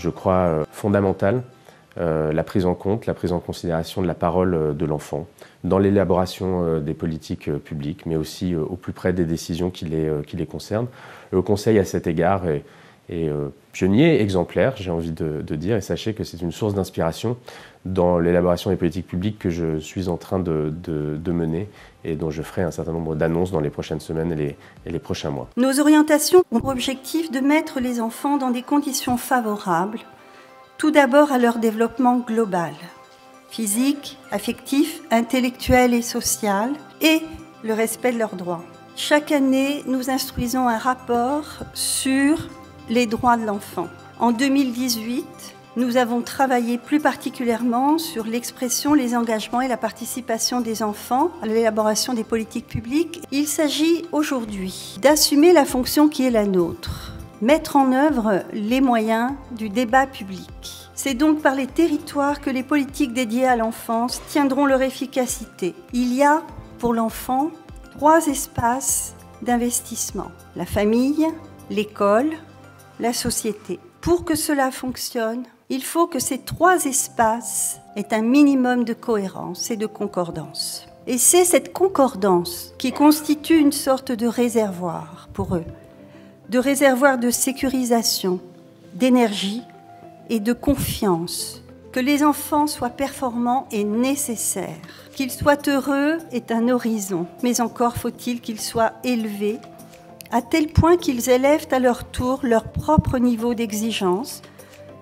je crois, fondamentale, la prise en compte, la prise en considération de la parole de l'enfant dans l'élaboration des politiques publiques, mais aussi au plus près des décisions qui les concernent. Le Conseil, à cet égard, est pionnier, exemplaire, j'ai envie de dire, et sachez que c'est une source d'inspiration dans l'élaboration des politiques publiques que je suis en train de mener et dont je ferai un certain nombre d'annonces dans les prochaines semaines et les prochains mois. Nos orientations ont pour objectif de mettre les enfants dans des conditions favorables, tout d'abord à leur développement global, physique, affectif, intellectuel et social, et le respect de leurs droits. Chaque année, nous instruisons un rapport sur les droits de l'enfant. En 2018, nous avons travaillé plus particulièrement sur l'expression, les engagements et la participation des enfants à l'élaboration des politiques publiques. Il s'agit aujourd'hui d'assumer la fonction qui est la nôtre, mettre en œuvre les moyens du débat public. C'est donc par les territoires que les politiques dédiées à l'enfance tiendront leur efficacité. Il y a, pour l'enfant, 3 espaces d'investissement: la famille, l'école, la société. Pour que cela fonctionne, il faut que ces 3 espaces aient un minimum de cohérence et de concordance. Et c'est cette concordance qui constitue une sorte de réservoir pour eux, de réservoir de sécurisation, d'énergie et de confiance. Que les enfants soient performants est nécessaire. Qu'ils soient heureux est un horizon, mais encore faut-il qu'ils soient élevés à tel point qu'ils élèvent à leur tour leur propre niveau d'exigence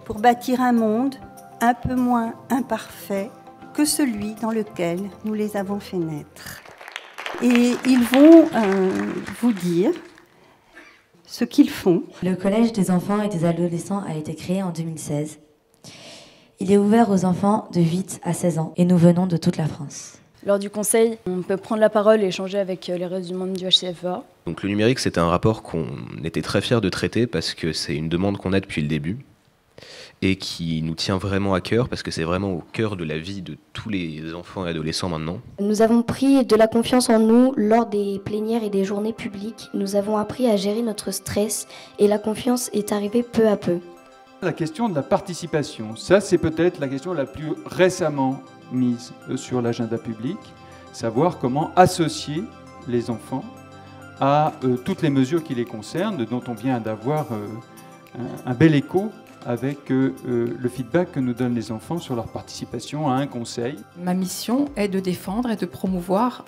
pour bâtir un monde un peu moins imparfait que celui dans lequel nous les avons fait naître. Et ils vont vous dire ce qu'ils font. Le Collège des enfants et des adolescents a été créé en 2016. Il est ouvert aux enfants de 8 à 16 ans et nous venons de toute la France. Lors du conseil, on peut prendre la parole et échanger avec les restes du monde du HCFEA. Donc le numérique, c'était un rapport qu'on était très fiers de traiter parce que c'est une demande qu'on a depuis le début et qui nous tient vraiment à cœur parce que c'est vraiment au cœur de la vie de tous les enfants et adolescents maintenant. Nous avons pris de la confiance en nous lors des plénières et des journées publiques. Nous avons appris à gérer notre stress et la confiance est arrivée peu à peu. La question de la participation, ça c'est peut-être la question la plus récemment mise sur l'agenda public, savoir comment associer les enfants à toutes les mesures qui les concernent, dont on vient d'avoir un bel écho avec le feedback que nous donnent les enfants sur leur participation à un conseil. Ma mission est de défendre et de promouvoir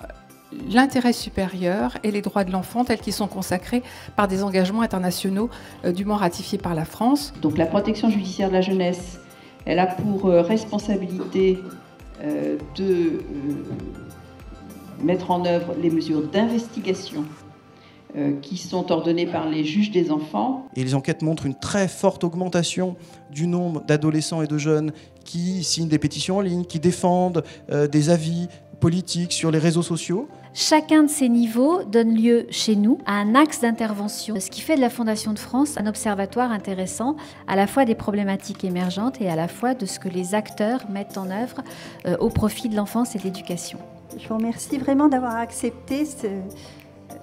l'intérêt supérieur et les droits de l'enfant tels qu'ils sont consacrés par des engagements internationaux dûment ratifiés par la France. Donc la protection judiciaire de la jeunesse, elle a pour responsabilité de mettre en œuvre les mesures d'investigation qui sont ordonnées par les juges des enfants. Et les enquêtes montrent une très forte augmentation du nombre d'adolescents et de jeunes qui signent des pétitions en ligne, qui défendent des avis politiques sur les réseaux sociaux. Chacun de ces niveaux donne lieu chez nous à un axe d'intervention, ce qui fait de la Fondation de France un observatoire intéressant à la fois des problématiques émergentes et à la fois de ce que les acteurs mettent en œuvre au profit de l'enfance et de l'éducation. Je vous remercie vraiment d'avoir accepté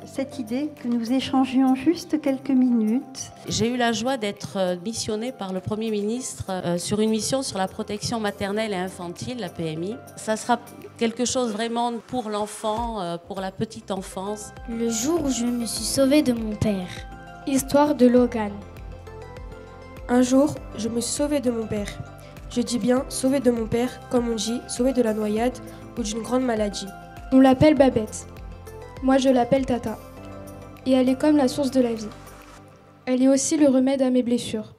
cette idée que nous échangions juste quelques minutes. J'ai eu la joie d'être missionnée par le Premier ministre sur une mission sur la protection maternelle et infantile, la PMI. Ça sera quelque chose vraiment pour l'enfant, pour la petite enfance. Le jour où je me suis sauvée de mon père. Histoire de Logan. Un jour, je me suis sauvée de mon père. Je dis bien sauvée de mon père, comme on dit sauvée de la noyade ou d'une grande maladie. On l'appelle Babette. Moi, je l'appelle Tata. Et elle est comme la source de la vie. Elle est aussi le remède à mes blessures.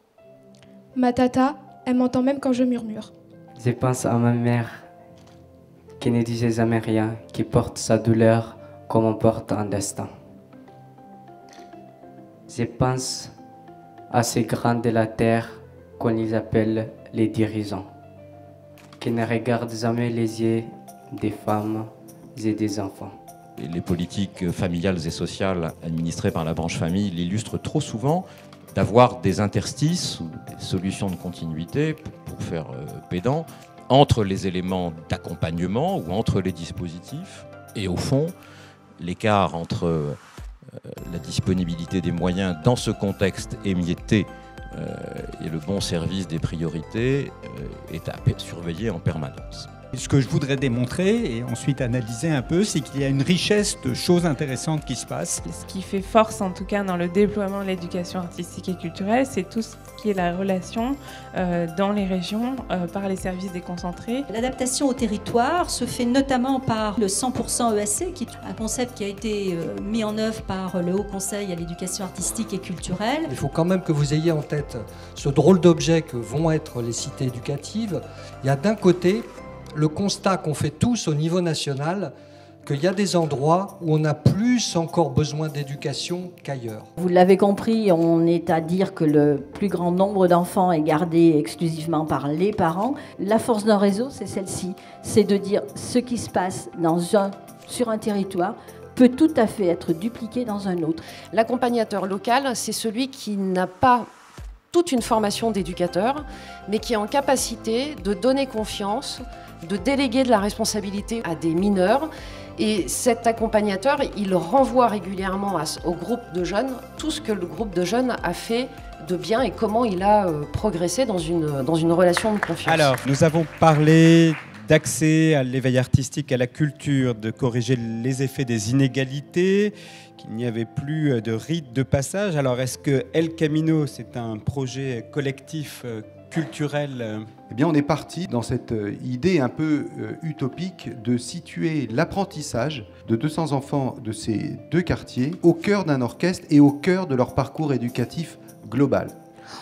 Ma Tata, elle m'entend même quand je murmure. Je pense à ma mère, qui ne disait jamais rien, qui porte sa douleur comme on porte un destin. Je pense à ces grands de la terre qu'on les appelle les dirigeants, qui ne regardent jamais les yeux des femmes et des enfants. Les politiques familiales et sociales administrées par la branche famille l'illustrent trop souvent d'avoir des interstices ou des solutions de continuité, pour faire pédant, entre les éléments d'accompagnement ou entre les dispositifs. Et au fond, l'écart entre la disponibilité des moyens dans ce contexte émietté et le bon service des priorités est à surveiller en permanence. Ce que je voudrais démontrer et ensuite analyser un peu, c'est qu'il y a une richesse de choses intéressantes qui se passent. Ce qui fait force, en tout cas, dans le déploiement de l'éducation artistique et culturelle, c'est tout ce qui est la relation dans les régions par les services déconcentrés. L'adaptation au territoire se fait notamment par le 100% ESC, qui est un concept qui a été mis en œuvre par le Haut Conseil à l'éducation artistique et culturelle. Il faut quand même que vous ayez en tête ce drôle d'objet que vont être les cités éducatives. Il y a d'un côté le constat qu'on fait tous au niveau national, qu'il y a des endroits où on a plus encore besoin d'éducation qu'ailleurs. Vous l'avez compris, on est à dire que le plus grand nombre d'enfants est gardé exclusivement par les parents. La force d'un réseau, c'est celle-ci, c'est de dire ce qui se passe sur un territoire peut tout à fait être dupliqué dans un autre. L'accompagnateur local, c'est celui qui n'a pas toute une formation d'éducateur, mais qui est en capacité de donner confiance, de déléguer de la responsabilité à des mineurs. Et cet accompagnateur, il renvoie régulièrement au groupe de jeunes tout ce que le groupe de jeunes a fait de bien et comment il a progressé dans une relation de confiance. Alors, nous avons parlé d'accès à l'éveil artistique, à la culture, de corriger les effets des inégalités, qu'il n'y avait plus de rite de passage. Alors, est-ce que El Camino, c'est un projet collectif culturel? Eh bien, on est parti dans cette idée un peu utopique de situer l'apprentissage de 200 enfants de ces deux quartiers au cœur d'un orchestre et au cœur de leur parcours éducatif global.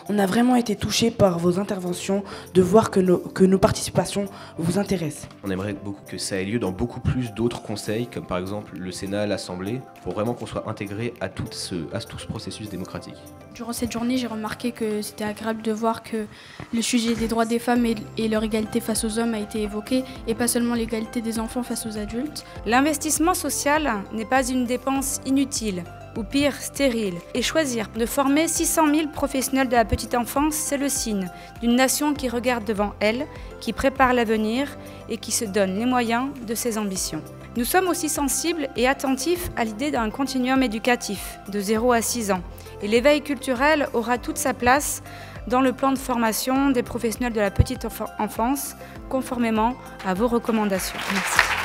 On a vraiment été touchés par vos interventions, de voir que nos participations vous intéressent. On aimerait beaucoup que ça ait lieu dans beaucoup plus d'autres conseils, comme par exemple le Sénat, l'Assemblée, pour vraiment qu'on soit intégré à tout ce processus démocratique. Durant cette journée, j'ai remarqué que c'était agréable de voir que le sujet des droits des femmes et leur égalité face aux hommes a été évoqué, et pas seulement l'égalité des enfants face aux adultes. L'investissement social n'est pas une dépense inutile, ou pire, stérile. Et choisir de former 600 000 professionnels de la petite enfance, c'est le signe d'une nation qui regarde devant elle, qui prépare l'avenir et qui se donne les moyens de ses ambitions. Nous sommes aussi sensibles et attentifs à l'idée d'un continuum éducatif de 0 à 6 ans. Et l'éveil culturel aura toute sa place dans le plan de formation des professionnels de la petite enfance, conformément à vos recommandations. Merci.